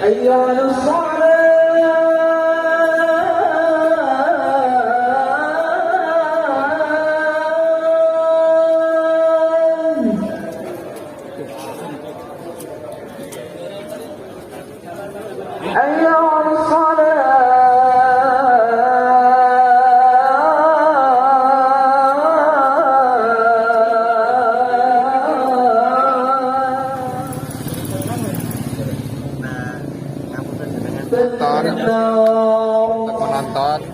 حي على الصلاة حي على penonton.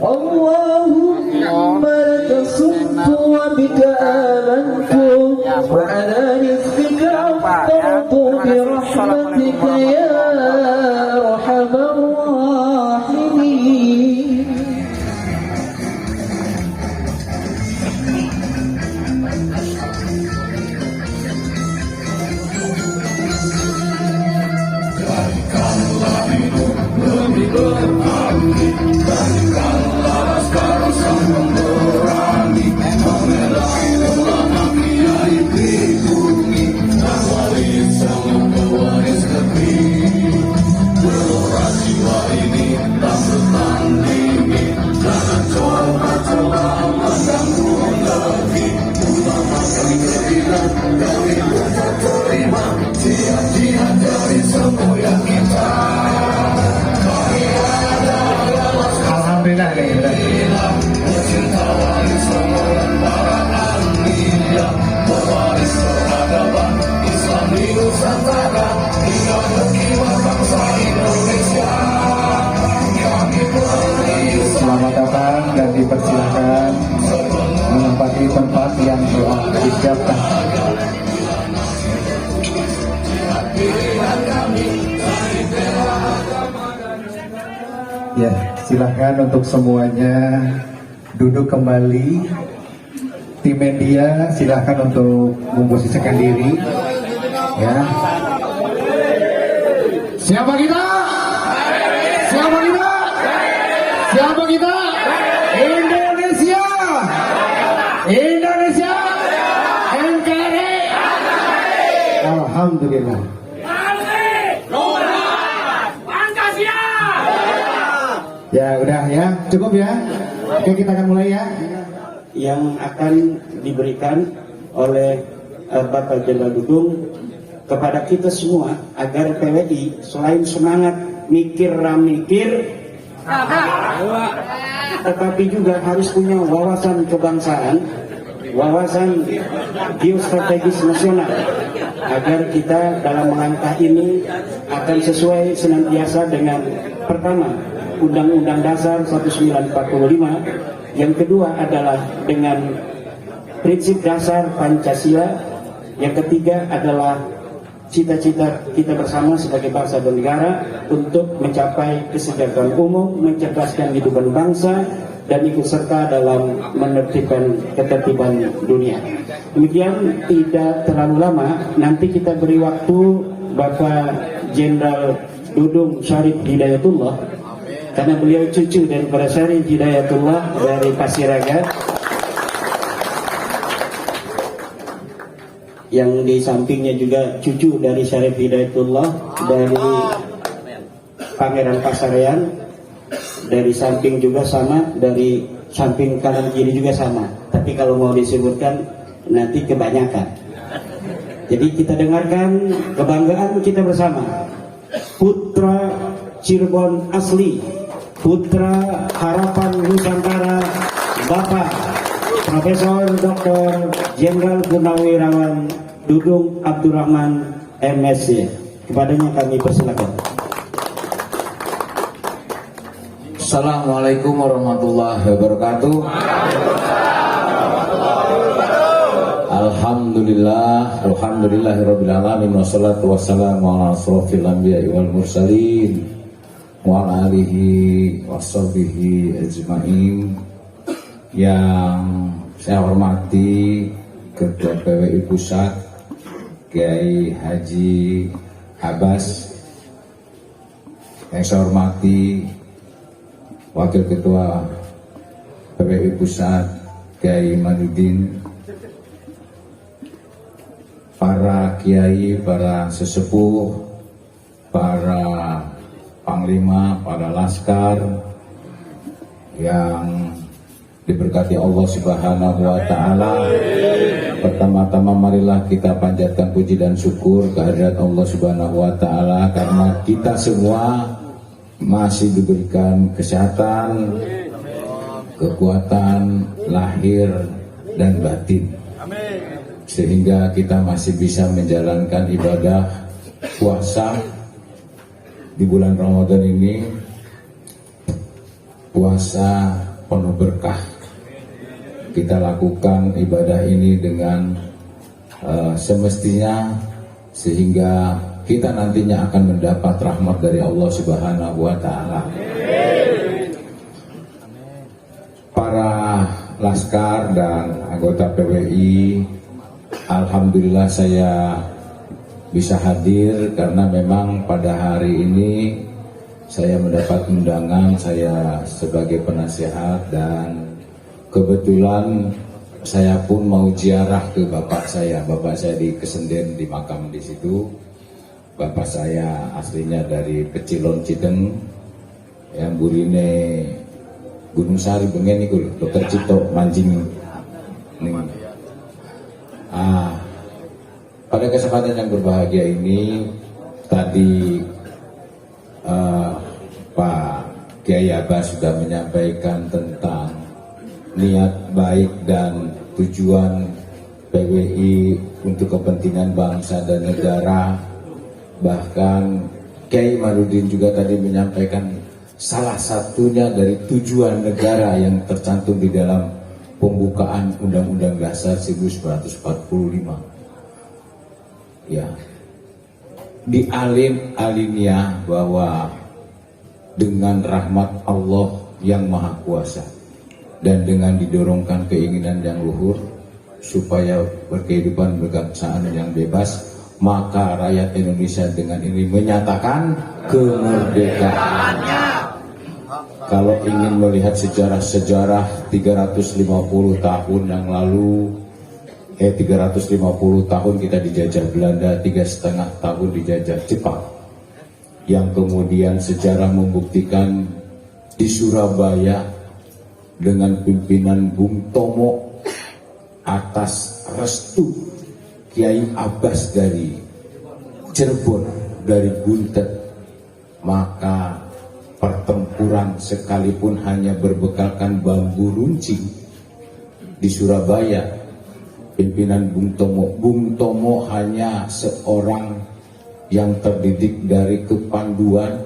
Allahumma laka sumtu wa bika amantu wa ala rizqika aftartu bi rahmatika ya arhamar rahimin. Selamat datang dan dipersilakan menempati tempat yang telah disiapkan. Ya, silakan untuk semuanya duduk kembali. Tim media silakan untuk memposisikan diri. Ya. Siapa kita? Siapa kita? Siapa kita? Indonesia. Indonesia. NKRI. Alhamdulillah. Ya udah ya, cukup ya. Oke, kita akan mulai ya. Yang akan diberikan oleh Bapak Jenderal Dudung kepada kita semua agar PWI selain semangat mikir ramikir, tetapi juga harus punya wawasan kebangsaan, wawasan geostrategis nasional, agar kita dalam melangkah ini akan sesuai senantiasa dengan pertama Undang-Undang Dasar 1945, yang kedua adalah dengan prinsip dasar Pancasila, yang ketiga adalah cita-cita kita bersama sebagai bangsa dan negara untuk mencapai kesejahteraan umum, mencerdaskan kehidupan bangsa, dan ikut serta dalam menertibkan ketertiban dunia. Demikian, tidak terlalu lama, nanti kita beri waktu Bapak Jenderal Dudung Syarif Hidayatullah, karena beliau cucu daripada Syarif Hidayatullah dari Pasiraga, yang di sampingnya juga cucu dari Syarif Hidayatullah dari Pangeran Pasarean, dari samping juga sama, dari samping kanan kiri juga sama, tapi kalau mau disebutkan nanti kebanyakan. Jadi kita dengarkan kebanggaan kita bersama, putra Cirebon asli, putra harapan Nusantara, Bapak Profesor Dr. Jenderal Purnawirawan Dudung Abdurrahman MSc. Kepadanya kami persilakan. Assalamualaikum warahmatullahi wabarakatuh. Alhamdulillah, alhamdulillahirabbil alamin, wassalatu wassalamu ala asrofil anbiya'i wal mursalin wa ala alihi washabihi ajmain. Yang saya hormati Ketua PWI Pusat Kiai Haji Abbas, yang saya hormati Wakil Ketua PWI Pusat Kiai Madudin, para kiai, para sesepuh, para panglima, para laskar yang diberkati Allah Subhanahu wa Ta'ala. Pertama-tama marilah kita panjatkan puji dan syukur kehadirat Allah Subhanahu wa Ta'ala karena kita semua masih diberikan kesehatan, kekuatan lahir dan batin, sehingga kita masih bisa menjalankan ibadah puasa di bulan Ramadan ini, puasa penuh berkah. Kita lakukan ibadah ini dengan semestinya, sehingga kita nantinya akan mendapat rahmat dari Allah Subhanahu wa Ta'ala. Para laskar dan anggota PWI, alhamdulillah saya bisa hadir karena memang pada hari ini saya mendapat undangan, saya sebagai penasehat, dan kebetulan saya pun mau ziarah ke bapak saya di Kesenden, di makam di situ. Bapak saya aslinya dari Pecilon Cideng, yang burine Gunung Sari Bengen itu, Dr. Cipto Manjing. Pada kesempatan yang berbahagia ini, tadi Pak Kiai Abbas sudah menyampaikan tentang niat baik dan tujuan PWI untuk kepentingan bangsa dan negara. Bahkan Kiai Marudin juga tadi menyampaikan salah satunya dari tujuan negara yang tercantum di dalam pembukaan Undang-Undang Dasar 1945. Ya, di alinea bahwa dengan rahmat Allah yang Maha Kuasa dan dengan didorongkan keinginan yang luhur supaya berkehidupan berkebangsaan yang bebas, maka rakyat Indonesia dengan ini menyatakan kemerdekaannya. Kalau ingin melihat sejarah 350 tahun yang lalu, 350 tahun kita dijajah Belanda, 3,5 tahun dijajah Jepang, yang kemudian sejarah membuktikan di Surabaya dengan pimpinan Bung Tomo atas restu Kiai Abbas dari Cirebon, dari Buntet, maka pertempuran sekalipun hanya berbekalkan bambu runcing di Surabaya, pimpinan Bung Tomo hanya seorang yang terdidik dari kepanduan,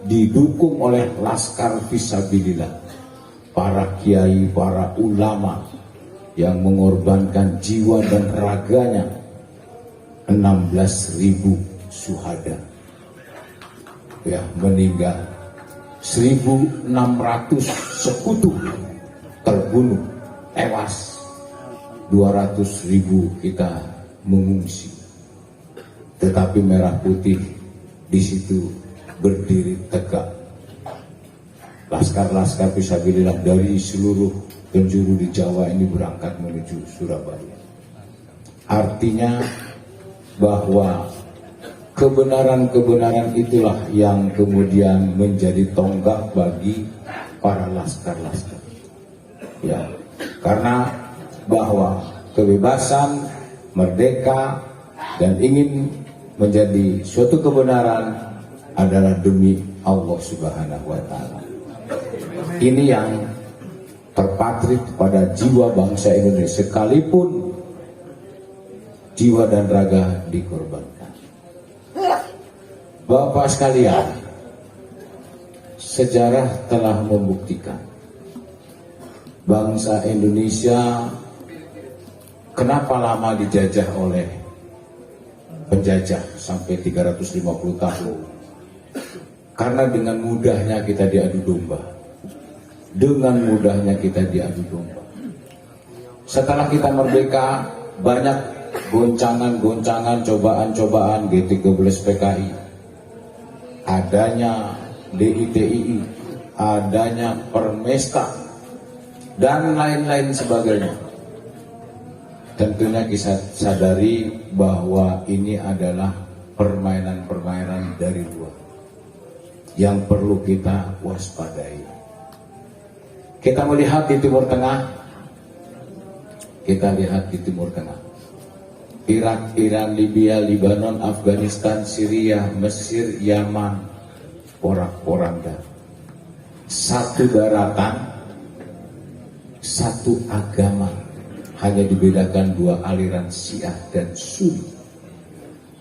didukung oleh laskar fisabilillah, para kiai, para ulama yang mengorbankan jiwa dan raganya. 16.000 syuhada ya meninggal, 1.600 sekutu terbunuh, tewas, 200.000 kita mengungsi. Tetapi merah putih di situ berdiri tegak. Laskar-laskar fisabilillah dari seluruh penjuru di Jawa ini berangkat menuju Surabaya. Artinya bahwa kebenaran-kebenaran itulah yang kemudian menjadi tonggak bagi para laskar-laskar. Ya, karena bahwa kebebasan, merdeka, dan ingin menjadi suatu kebenaran adalah demi Allah Subhanahu wa Ta'ala. Ini yang terpatrik pada jiwa bangsa Indonesia, sekalipun jiwa dan raga dikorbankan. Bapak sekalian, sejarah telah membuktikan bangsa Indonesia kenapa lama dijajah oleh penjajah sampai 350 tahun. Karena dengan mudahnya kita diadu domba. Dengan mudahnya kita diadu domba. Setelah kita merdeka, banyak goncangan-goncangan, cobaan-cobaan G13 PKI, adanya DITII, adanya Permesta, dan lain-lain sebagainya. tentunya kita sadari bahwa ini adalah permainan-permainan dari luar yang perlu kita waspadai. Kita melihat di Timur Tengah, Irak, Iran, Libya, Lebanon, Afghanistan, Syria, Mesir, Yaman, porak-poranda. Satu daratan, satu agama, hanya dibedakan dua aliran Syiah dan Sunni.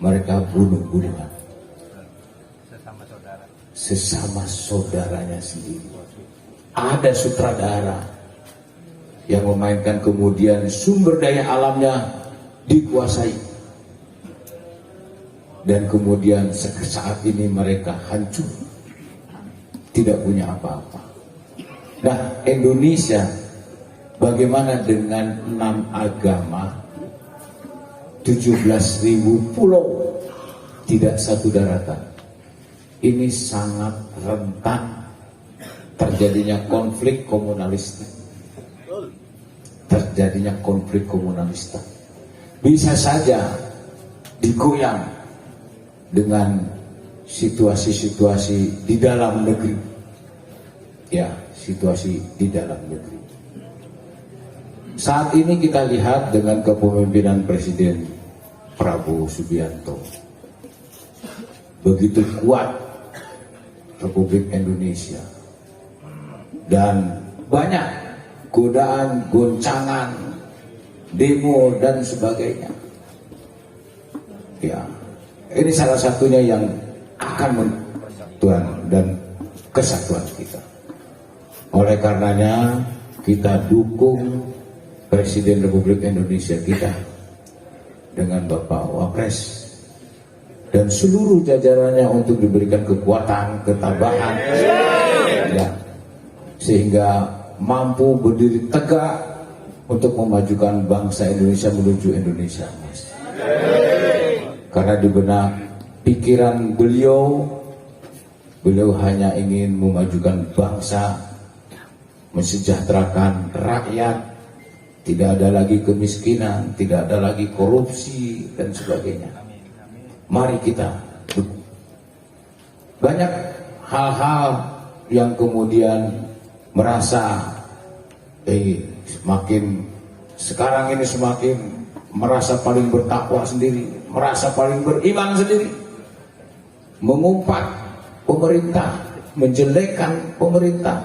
Mereka bunuh-bunuhan sesama saudaranya sendiri. Ada sutradara yang memainkan, kemudian sumber daya alamnya dikuasai, dan kemudian saat ini mereka hancur, tidak punya apa-apa. Nah, Indonesia bagaimana dengan 6 agama, 17.000 pulau, tidak satu daratan? Ini sangat rentan terjadinya konflik komunalistik. Bisa saja digoyang dengan situasi-situasi di dalam negeri. Ya, situasi di dalam negeri. Saat ini kita lihat dengan kepemimpinan Presiden Prabowo Subianto, begitu kuat Republik Indonesia, dan banyak godaan, goncangan, demo dan sebagainya. Ya, ini salah satunya yang akan Tuhan dan kesatuan kita. Oleh karenanya kita dukung Presiden Republik Indonesia kita dengan Bapak Wapres dan seluruh jajarannya untuk diberikan kekuatan, ketabahan, ya, sehingga mampu berdiri tegak untuk memajukan bangsa Indonesia menuju Indonesia Emas. Karena di benak pikiran beliau hanya ingin memajukan bangsa, mensejahterakan rakyat, tidak ada lagi kemiskinan, tidak ada lagi korupsi dan sebagainya. Mari kita dukung. Banyak hal-hal yang kemudian merasa sekarang ini semakin merasa paling bertakwa sendiri, merasa paling beriman sendiri, mengumpat pemerintah, menjelekkan pemerintah,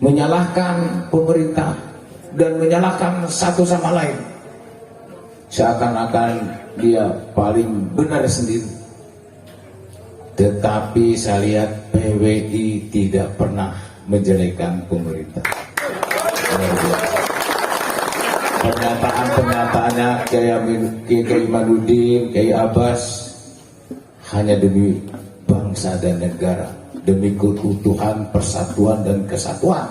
menyalahkan pemerintah, dan menyalahkan satu sama lain, seakan-akan dia paling benar sendiri. Tetapi saya lihat PWI tidak pernah menjelekkan pemerintah. Pernyataan-pernyataannya Kiai Imanuddin, Kiai Abbas hanya demi bangsa dan negara, demi keutuhan, persatuan dan kesatuan,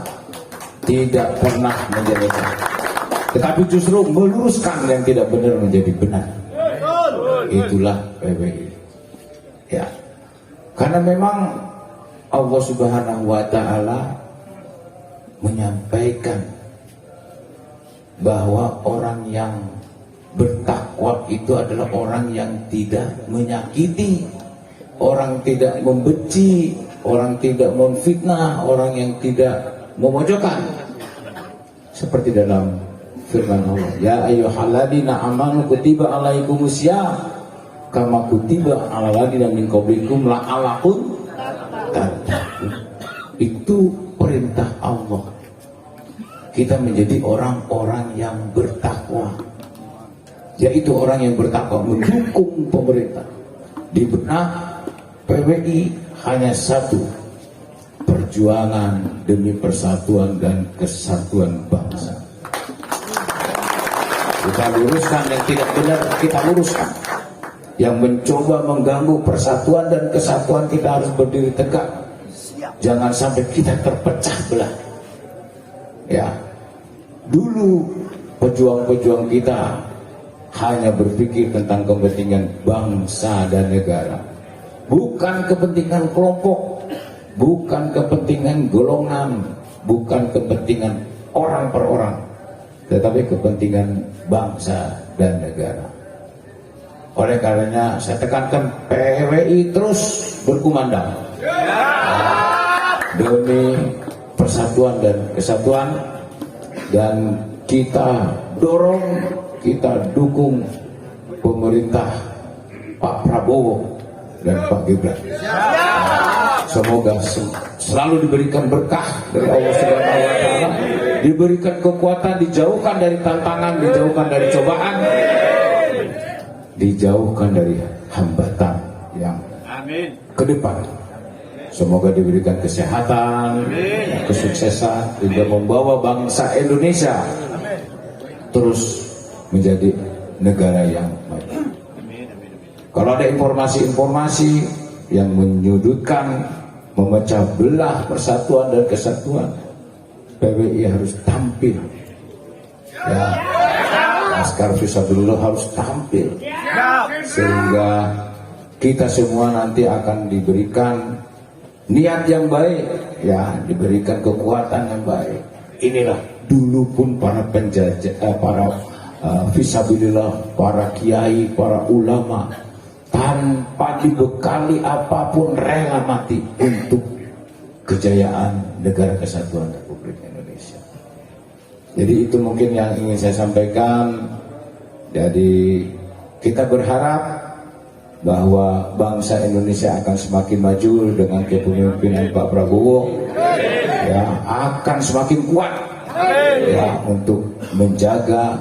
tidak pernah menjelekkan, tetapi justru meluruskan yang tidak benar menjadi benar. Itulah PWI. Ya, karena memang Allah Subhanahu wa Ta'ala menyampaikan bahwa orang yang bertakwa itu adalah orang yang tidak menyakiti, orang tidak membenci, orang tidak memfitnah, orang yang tidak memojokkan. Seperti dalam firman Allah, ya ayyuhalladzina amanu kutiba alaikumusiyam kama kutiba alal ladzina min qablikum la'allakum tattaqun. Itu perintah Allah. Kita menjadi orang-orang yang bertakwa, yaitu orang yang bertakwa mendukung pemerintah. Di benak PWI hanya satu, perjuangan demi persatuan dan kesatuan bangsa. Kita luruskan yang tidak benar, kita luruskan. Yang mencoba mengganggu persatuan dan kesatuan, kita harus berdiri tegak. Jangan sampai kita terpecah belah. Ya, dulu pejuang-pejuang kita hanya berpikir tentang kepentingan bangsa dan negara, bukan kepentingan kelompok, bukan kepentingan golongan, bukan kepentingan orang per orang, tetapi kepentingan bangsa dan negara. Oleh karenanya saya tekankan PWI terus berkumandang demi persatuan dan kesatuan, dan kita dorong, kita dukung pemerintah Pak Prabowo dan Pak Gibran. Semoga selalu diberikan berkah dari Allah Subhanahu wa Ta'ala, diberikan kekuatan, dijauhkan dari tantangan, dijauhkan dari cobaan, dijauhkan dari hambatan yang ke depan. Semoga diberikan kesehatan, kesuksesan, hingga membawa bangsa Indonesia terus menjadi negara yang maju. Kalau ada informasi-informasi yang menyudutkan, memecah belah persatuan dan kesatuan, PWI harus tampil. Ya, Laskar Fisabilillah harus tampil, sehingga kita semua nanti akan diberikan niat yang baik, ya, diberikan kekuatan yang baik. Inilah dulu pun para penjajah, para fisabilillah, para kiai, para ulama, tanpa dibekali apapun rela mati untuk kejayaan negara kesatuan Republik Indonesia. Jadi itu mungkin yang ingin saya sampaikan. Jadi kita berharap bahwa bangsa Indonesia akan semakin maju dengan kepemimpinan Pak Prabowo, ya, akan semakin kuat, ya, untuk menjaga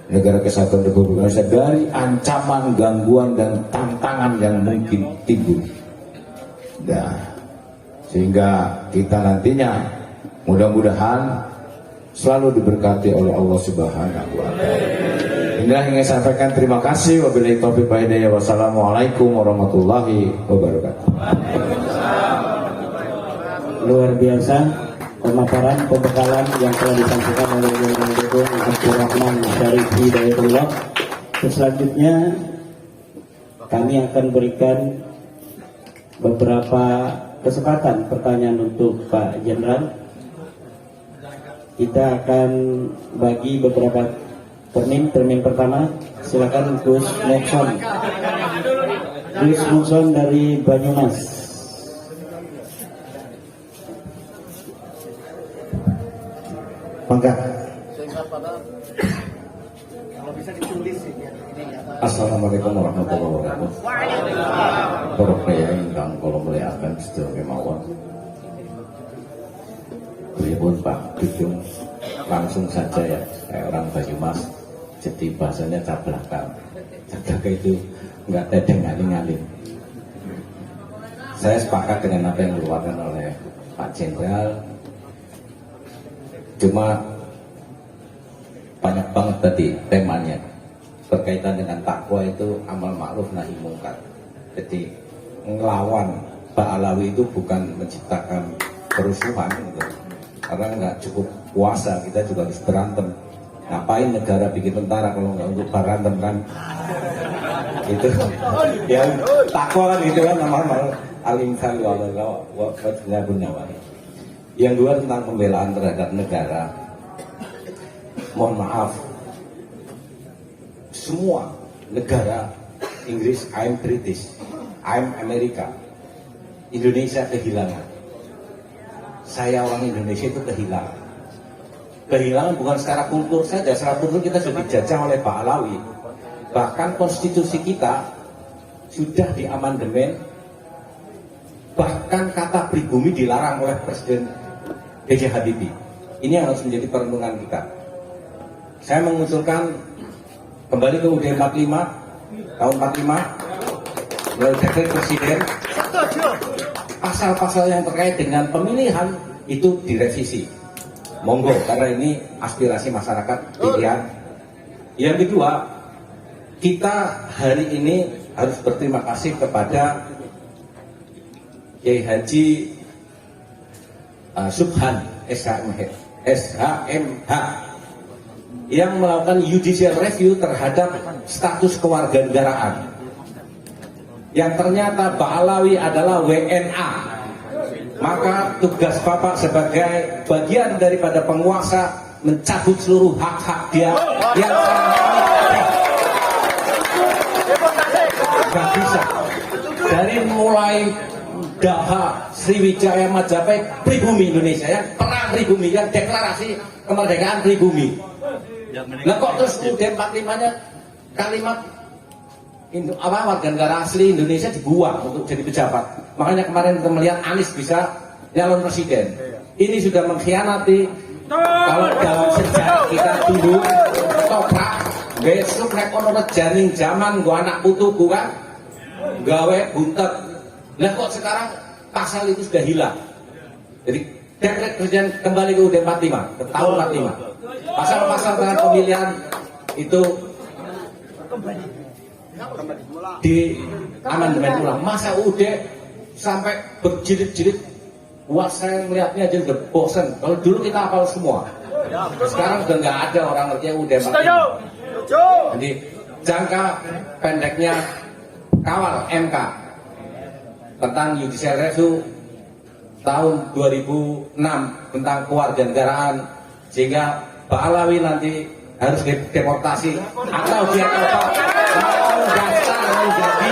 negara kesatuan Republik Indonesia dari ancaman, gangguan, dan tantangan yang mungkin timbul. Nah, sehingga kita nantinya mudah-mudahan selalu diberkati oleh Allah Subhanahu wa Ta'ala. Inilah yang saya sampaikan. Terima kasih. Wabillahi taufiq wal hidayah. Wassalamualaikum warahmatullahi wabarakatuh. Luar biasa pemaparan pembekalan yang telah disampaikan oleh Yang Agung Abdurrahman Syarif Hidayatullah. Selanjutnya kami akan berikan beberapa kesempatan pertanyaan untuk Pak Jenderal. Kita akan bagi beberapa termin pertama. Silakan Gus Nokson dari Banyumas. Mangga. Assalamualaikum warahmatullahi wabarakatuh. Para pria ingkang kula mulyakaken sedaya kemawon. Pripun Pak Dudung, langsung saja ya, kayak orang Banyumas, jadi bahasanya cablakal. Cablakal itu nggak tedeng ngaling-ngaling. Saya sepakat dengan apa yang dikeluarkan oleh Pak Jenderal. Cuma banyak banget tadi temanya berkaitan dengan takwa itu amal ma'ruf nahi mungkar. Jadi ngelawan Pak Alawi itu bukan menciptakan kerusuhan gitu. Karena nggak cukup puasa, kita juga harus berantem. Ngapain negara bikin tentara kalau nggak untuk berantem kan? Itu ya takwa kan gitu kan, amal alim kali wa. Yang dua tentang pembelaan terhadap negara. Mohon maaf, semua negara, Inggris, I'm British, I'm Amerika, Indonesia kehilangan. Saya orang Indonesia itu kehilangan. Kehilangan bukan secara kultur saja, secara kultur kita sudah dijajah oleh Pak Alawi. Bahkan konstitusi kita sudah diamandemen. Bahkan kata pribumi dilarang oleh Presiden B.J. Habibie. Ini yang harus menjadi perenungan kita. Saya mengusulkan kembali ke UUD 45 tahun 45 melalui dekret Presiden. Pasal-pasal yang terkait dengan pemilihan itu direvisi. Monggo, karena ini aspirasi masyarakat pilihan. Yang kedua, kita hari ini harus berterima kasih kepada Kiai Haji Subhan SHMH yang melakukan judicial review terhadap status kewarganegaraan. Yang ternyata Pak Alawi adalah WNA. Maka tugas Bapak sebagai bagian daripada penguasa mencabut seluruh hak-hak dia yang nggak bisa. Dari mulai Daha, Sriwijaya, Majapahit, pribumi Indonesia, yang perang pribumi, yang deklarasi kemerdekaan pribumi. Nah kok terus UUD 45-nya kalimat warga negara asli Indonesia dibuang untuk jadi pejabat. Makanya kemarin kita melihat Anies bisa nyalon presiden. Ini sudah mengkhianati. Kalau dalam sejarah kita dulu toprak besok nek ono rejaning zaman gua anak putuku kan gawe buntet. Nah kok sekarang pasal itu sudah hilang. Jadi dekret presiden kembali ke UUD 45 ke tahun 45. Pasal-pasal tentang pemilihan itu di amandemen ulang. Masa UUD sampai berjilid-jilid, wah saya melihatnya aja udah bosen. Kalau dulu kita hafal semua, sekarang udah nggak ada orang ngerti UUD 45. Jadi jangka pendeknya kawal MK tentang judicial review tahun 2006 tentang kewarganegaraan, sehingga Pak Alawi nanti harus deportasi atau dia total mau daftar menjadi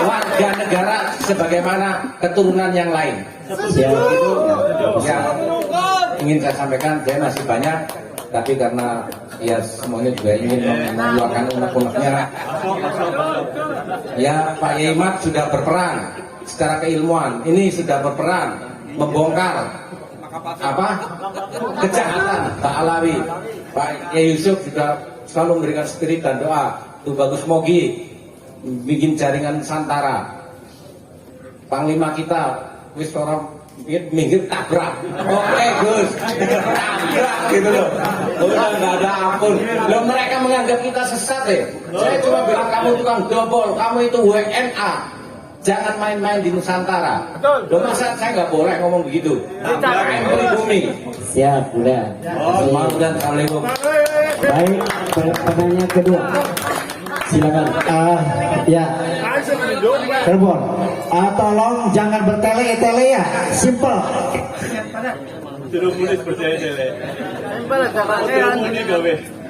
warga negara sebagaimana keturunan yang lain. Ya, itu yang ingin saya sampaikan. Saya masih banyak, tapi karena ya semuanya juga ingin mengeluarkan unek-uneknya. Ya Pak Yemat sudah berperan secara keilmuan, ini sudah berperan membongkar apa kejahatan Pak Alawi. Pak Yusuf juga selalu memberikan spirit dan doa tuh bagus mogi bikin jaringan Nusantara. Panglima kita wis orang minggir tabrak, oke Gus tabrak gitu loh, udah nggak ada ampun. Loh mereka menganggap kita sesat ya. Saya cuma bilang kamu tukang dobol, kamu itu WNA, jangan main-main di Nusantara. Loh masa saya nggak boleh ngomong begitu? Main pribumi. Siap, udah. Maaf dan assalamualaikum. Baik, pertanyaan kedua. Silakan. Ya. Telepon. Tolong jangan bertele-tele ya. Simple.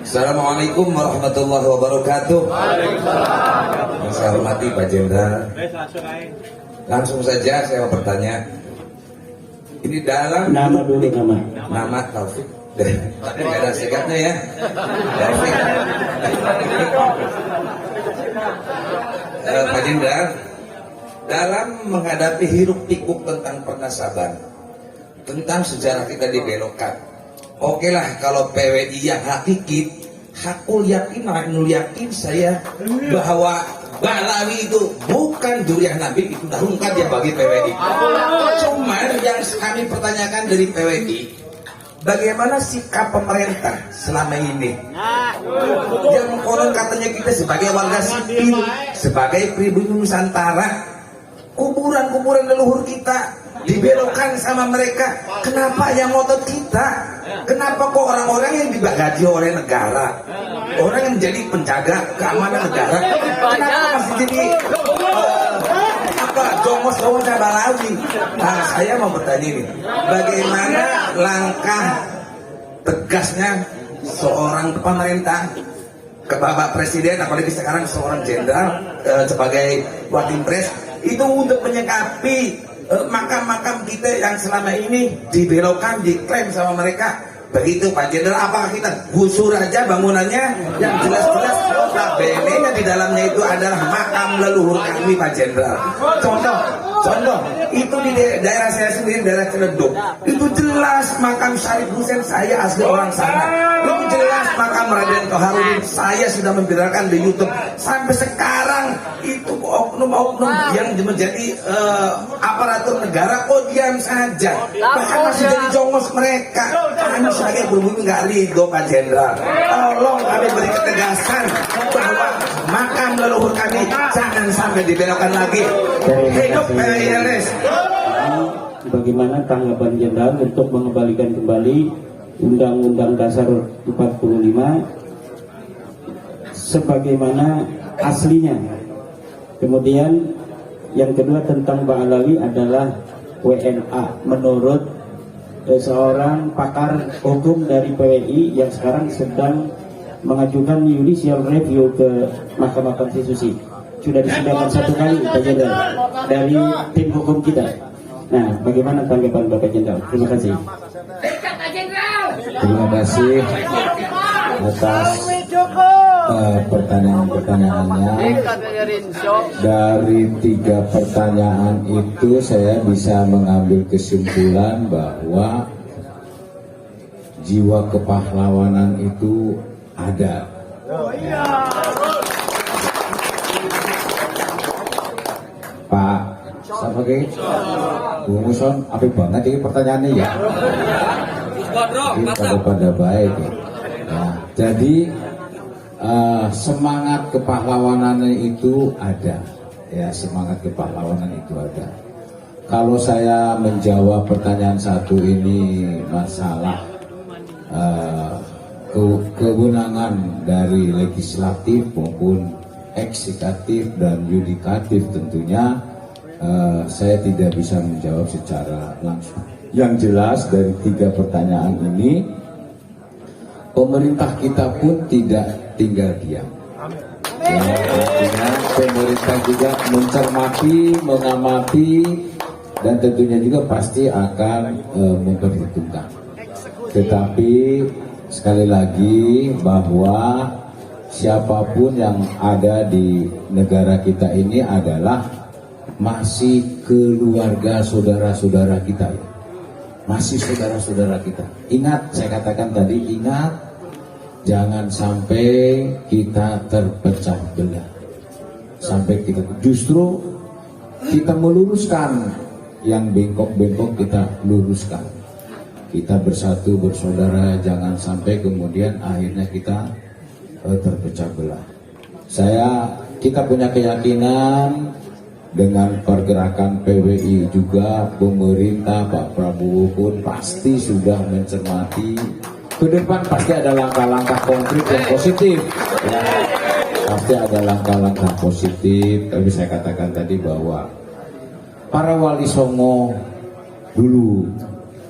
Assalamualaikum warahmatullahi wabarakatuh. Saya hormati Pak Jenderal. Langsung saja saya mau bertanya. Ini dalam Nama dulu nama Taufik. Tapi nggak ada sikapnya ya. Taufik. Pak Jenderal, dalam menghadapi hiruk pikuk tentang pernasaban, tentang sejarah kita dibelokkan. Oke lah kalau PWI yang hakiki, hakul yakin, maknul yakin saya bahwa Balawi itu bukan durian Nabi, itu dahungkan dia bagi PWI. Cuman yang kami pertanyakan dari PWI, bagaimana sikap pemerintah selama ini? Yang konon katanya kita sebagai warga sipil, sebagai pribumi Nusantara, kuburan-kuburan leluhur kita dibelokkan sama mereka. Kenapa yang ngotot kita? Kenapa kok orang-orang yang digaji oleh negara, orang yang menjadi penjaga keamanan negara, kenapa masih jadi jongos-jongos Balawi? Nah, saya mau bertanya ini, bagaimana langkah tegasnya seorang pemerintah ke Bapak Presiden, apalagi sekarang seorang jenderal sebagai Watimpres, itu untuk menyikapi makam-makam kita yang selama ini dibelokkan, diklaim sama mereka. Begitu Pak Jenderal, apakah kita gusur aja bangunannya yang jelas-jelas notabene di dalamnya itu adalah makam leluhur kami Pak Jenderal. Contoh itu di daerah saya sendiri, daerah Ciledug, itu jelas makam Syarif Hussein, saya asli orang sana. Itu jelas makam Raden Toharudin, saya sudah memviralkan di YouTube. Sampai sekarang itu oknum-oknum yang menjadi aparatur negara kok diam saja, bahkan masih jadi jongos mereka. Kami sebagai berbumi nggak ridho Pak Jenderal, tolong kami beri ketegasan bahwa makam leluhur kami jangan sampai dibelokkan lagi. Hidup PWILS. Bagaimana tanggapan Jenderal untuk mengembalikan kembali Undang-Undang Dasar 45 sebagaimana aslinya? Kemudian yang kedua tentang Pak Alawi adalah WNA menurut seorang pakar hukum dari PWI yang sekarang sedang mengajukan judicial review ke Mahkamah Konstitusi. Sudah disidangkan 1 kali Pak Jenderal dari tim hukum kita. Nah, bagaimana tanggapan Bapak Jenderal? Terima kasih. Terima kasih atas pertanyaan-pertanyaannya. Dari 3 pertanyaan itu saya bisa mengambil kesimpulan bahwa jiwa kepahlawanan itu ada. Pak, siapa ke? Bung Muson, apik banget ini pertanyaannya ya. Ini pada baik ya. Nah, jadi semangat kepahlawanan itu ada, ya, semangat kepahlawanan itu ada. Kalau saya menjawab pertanyaan satu ini masalah kewenangan dari legislatif maupun eksekutif dan yudikatif, tentunya saya tidak bisa menjawab secara langsung. Yang jelas dari 3 pertanyaan ini, pemerintah kita pun tidak tinggal diam. Ya, artinya pemerintah juga mencermati, mengamati, dan tentunya juga pasti akan memperhitungkan. Tetapi sekali lagi bahwa siapapun yang ada di negara kita ini adalah masih keluarga saudara-saudara kita, ya. Masih saudara-saudara kita. Ingat, saya katakan tadi, ingat, jangan sampai kita terpecah belah. Sampai kita justru kita meluruskan yang bengkok-bengkok, kita luruskan. Kita bersatu bersaudara, jangan sampai kemudian akhirnya kita terpecah belah. Kita punya keyakinan dengan pergerakan PWI juga, pemerintah Pak Prabowo pun pasti sudah mencermati. Ke depan pasti ada langkah-langkah konkret yang positif. Ya, pasti ada langkah-langkah positif. Tapi saya katakan tadi bahwa para wali songo dulu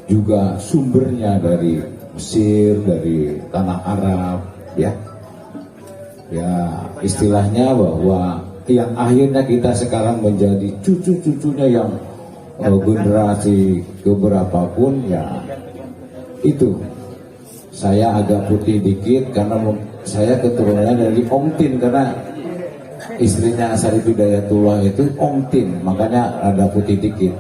juga sumbernya dari Mesir, dari tanah Arab, ya. Ya, istilahnya bahwa yang akhirnya kita sekarang menjadi cucu-cucunya yang generasi keberapa pun, ya itu. Saya agak putih dikit karena saya keturunannya dari Om Tin, karena istrinya Asari Hidayatullah itu Om Tin, makanya ada putih dikit.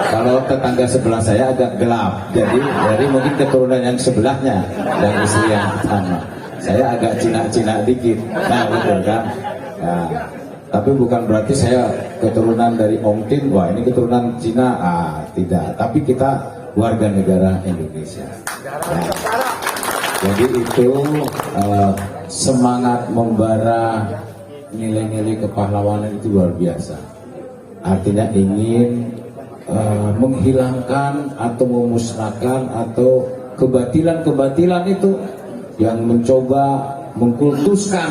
Kalau tetangga sebelah saya agak gelap, jadi dari mungkin keturunan yang sebelahnya dan istri yang pertama. Saya agak Cina-Cina dikit, nah betul kan? Nah, tapi bukan berarti saya keturunan dari Om Tin, wah ini keturunan Cina, tidak. Tapi kita warga negara Indonesia. Nah, jadi itu semangat membara nilai-nilai kepahlawanan itu luar biasa. Artinya ingin menghilangkan atau memusnahkan atau kebatilan-kebatilan itu yang mencoba mengkultuskan,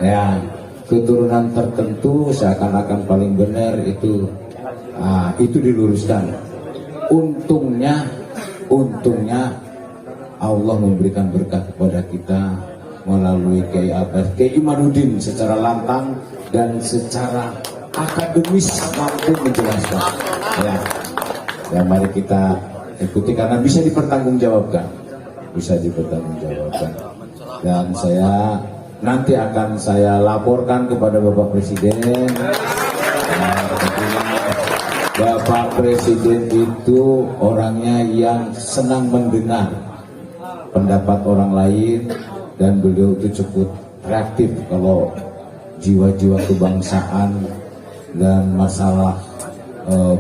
ya, keturunan tertentu seakan-akan paling benar itu diluruskan. Untungnya Allah memberikan berkat kepada kita melalui Kiai Imanuddin secara lantang dan secara akademis mampu menjelaskan. Ya, mari kita ikuti karena bisa dipertanggungjawabkan, dan saya nanti akan saya laporkan kepada Bapak Presiden. Bapak Presiden itu orangnya yang senang mendengar pendapat orang lain, dan beliau itu cukup reaktif kalau jiwa-jiwa kebangsaan dan masalah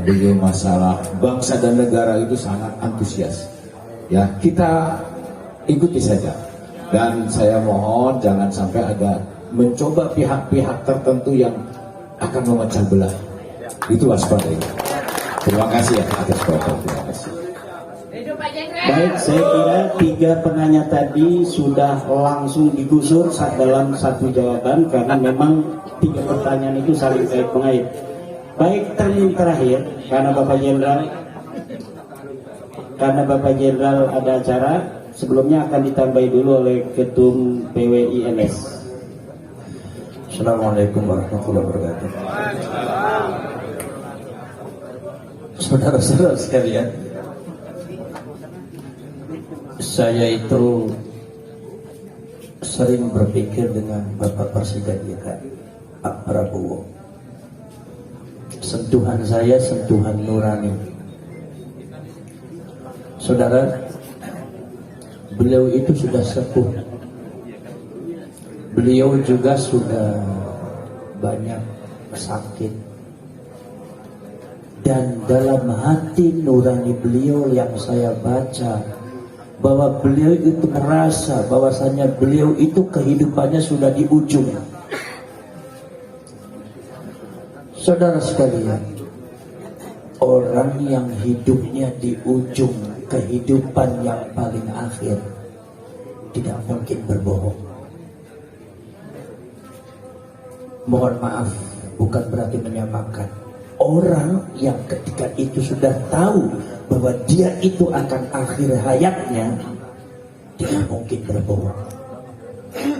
beliau masalah bangsa dan negara itu sangat antusias. Ya, kita ikuti saja. Dan saya mohon jangan sampai ada mencoba pihak-pihak tertentu yang akan memecah belah. Itu waspada. Terima kasih ya atas perhatian. Terima kasih. Baik, saya kira 3 penanya tadi sudah langsung digusur dalam satu jawaban karena memang 3 pertanyaan itu saling kait mengait. Baik, termin terakhir karena Bapak Jenderal karena Bapak Jenderal ada acara, sebelumnya akan ditambahi dulu oleh Ketum PWI NS. Assalamualaikum warahmatullahi wabarakatuh. Saudara-saudara sekalian, saya itu sering berpikir dengan Bapak Presiden kita, Pak Prabowo. Sentuhan saya sentuhan nurani. Saudara, beliau itu sudah sepuh. Beliau juga sudah banyak sakit. Dan dalam hati nurani beliau yang saya baca, bahwa beliau itu merasa bahwasanya beliau itu kehidupannya sudah di ujung. Saudara sekalian, orang yang hidupnya di ujung kehidupan yang paling akhir tidak mungkin berbohong. Mohon maaf, bukan berarti menyamakan. Orang yang ketika itu sudah tahu bahwa dia itu akan akhir hayatnya, tidak mungkin berbohong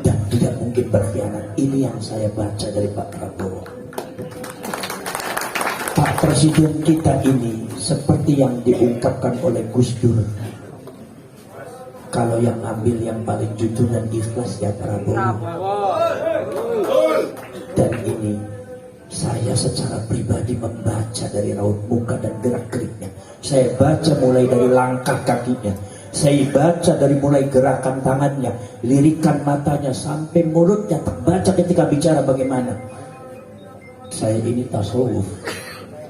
dan tidak mungkin berkhianat. Ini yang saya baca dari Pak Prabowo. Pak Presiden kita ini seperti yang diungkapkan oleh Gus Dur. Kalau yang ambil yang paling jujur dan ikhlas ya Prabowo. Dan ini saya secara pribadi membaca dari raut muka dan gerak geriknya. Saya baca mulai dari langkah kakinya. Saya baca dari mulai gerakan tangannya, lirikan matanya, sampai mulutnya terbaca ketika bicara bagaimana. Saya ini tasawuf,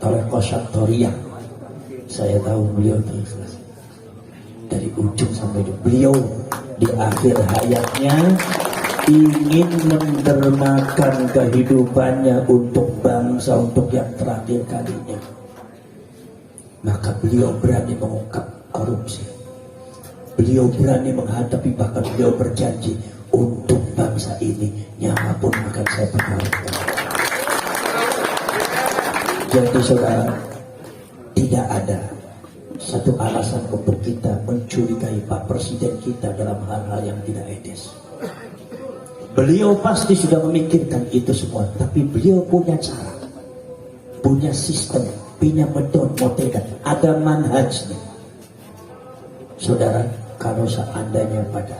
tarekat syartoriyah. Saya tahu beliau ikhlas. Dari ujung sampai ujung. Beliau di akhir hayatnya ingin mendermakan kehidupannya untuk bangsa, untuk yang terakhir kalinya. Maka beliau berani mengungkap korupsi. Beliau berani menghadapi, bahkan beliau berjanji untuk bangsa ini nyawa pun akan saya pertaruhkan. Jadi saudara, tidak ada satu alasan untuk kita mencurigai Pak Presiden kita dalam hal-hal yang tidak etis. Beliau pasti sudah memikirkan itu semua, tapi beliau punya cara, punya sistem, punya metode, ada manhajnya. Saudara, kalau seandainya pada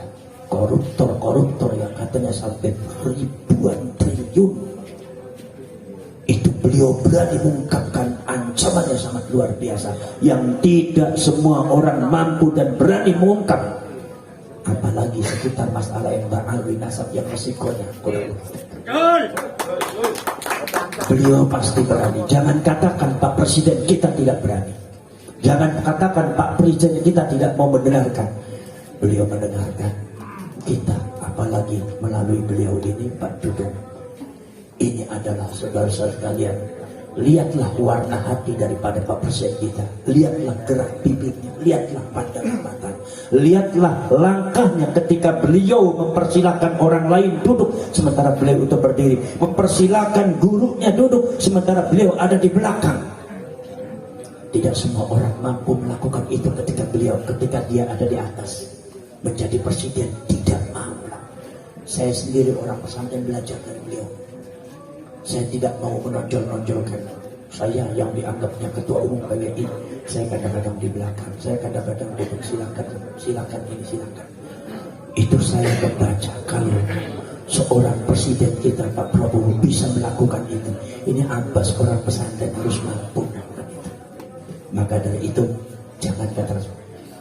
koruptor yang katanya sampai ribuan triliun, itu beliau berani mengungkapkan ancaman yang sangat luar biasa, yang tidak semua orang mampu dan berani mengungkap. Apalagi sekitar masalah yang berawi nasab yang resikonya. Beliau pasti berani. Jangan katakan Pak Presiden kita tidak berani. Jangan katakan Pak Presiden kita tidak mau mendengarkan. Beliau mendengarkan kita, apalagi melalui beliau ini Pak Dudung. Ini adalah saudara-saudara sekalian, lihatlah warna hati daripada Pak Presiden kita. Lihatlah gerak bibirnya, lihatlah pandangan matanya, lihatlah langkahnya ketika beliau mempersilahkan orang lain duduk sementara beliau itu berdiri, mempersilahkan gurunya duduk sementara beliau ada di belakang. Tidak semua orang mampu melakukan itu ketika dia ada di atas menjadi presiden. Tidak mampu. Saya sendiri orang pesantren belajar dari beliau. Saya tidak mau menonjol-nonjolkan saya yang dianggapnya ketua umum PWI. Saya kadang-kadang di belakang, saya kadang-kadang duduk silakan ini silakan. Itu saya membaca kalau seorang presiden kita Pak Prabowo bisa melakukan itu. Ini Abbas orang pesantren harus mampu melakukan itu. Maka dari itu jangan kata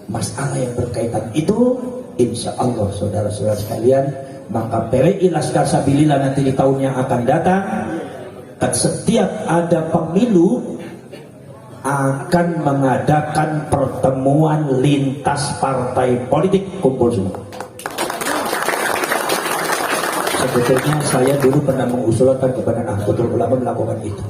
masalah yang berkaitan itu, insya Allah saudara-saudara sekalian, maka PWI Laskar Sabilillah nanti di tahun yang akan datang, dan setiap ada pemilu akan mengadakan pertemuan lintas partai politik kumpul semua. Sebetulnya saya dulu pernah mengusulkan kepada Nahdlatul Ulama melakukan itu.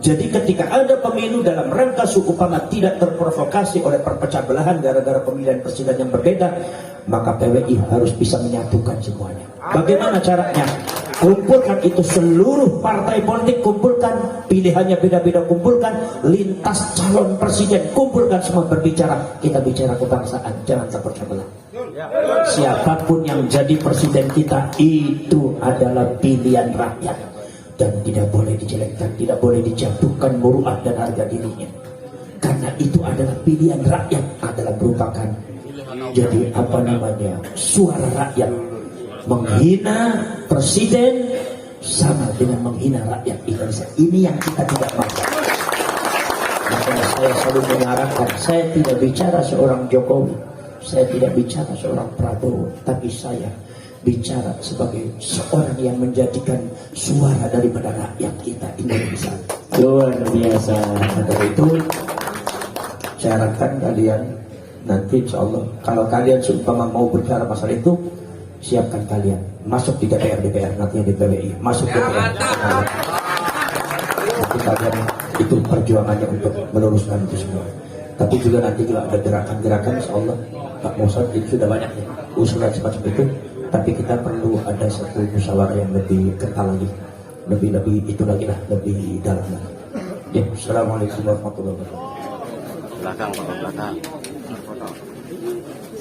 Jadi ketika ada pemilu dalam rangka supaya tidak terprovokasi oleh perpecah belahan gara-gara pemilihan presiden yang berbeda, maka PWI harus bisa menyatukan semuanya. Bagaimana caranya? Kumpulkan itu seluruh partai politik, kumpulkan pilihannya beda-beda, kumpulkan lintas calon presiden, kumpulkan semua berbicara. Kita bicara kebangsaan, jangan terpecah belah. Siapapun yang jadi presiden kita itu adalah pilihan rakyat dan tidak boleh dijelekkan, tidak boleh dijatuhkan muruah dan harga dirinya. Karena itu adalah pilihan rakyat, adalah merupakan jadi apa namanya suara rakyat. Menghina presiden sama dengan menghina rakyat Indonesia. Ini yang kita tidak mau. Makanya saya selalu menyarankan, saya tidak bicara seorang Jokowi, saya tidak bicara seorang Prabowo, tapi saya bicara sebagai seorang yang menjadikan suara daripada rakyat kita Indonesia. Luar biasa. Dari itu saya harapkan kalian nanti insya Allah, kalau kalian seumpama mau bicara masalah itu, siapkan kalian masuk di DPR nantinya di PWI, masuk DPR. Nanti kalian itu perjuangannya untuk meluruskan itu semua. Tapi juga nanti juga ada gerakan-gerakan, insya Allah Pak Mossad itu sudah banyak ya usulan semacam itu. Tapi kita perlu ada satu musyawarah yang lebih kental lagi, lebih itu lagi lah, lebih dalam lagi. Ya, assalamualaikum warahmatullahi wabarakatuh. Belakang.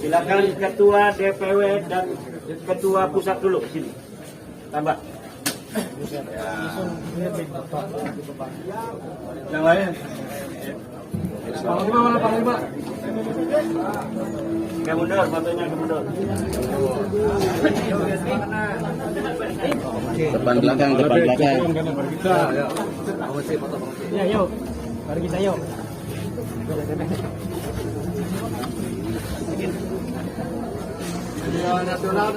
Silakan ketua DPW dan ketua pusat dulu sini. Tambah. Yang lain. Panglima. Kemundur, fotonya kemundur. Depan belakang. Ya, yuk. Mari kita yuk. Nasional.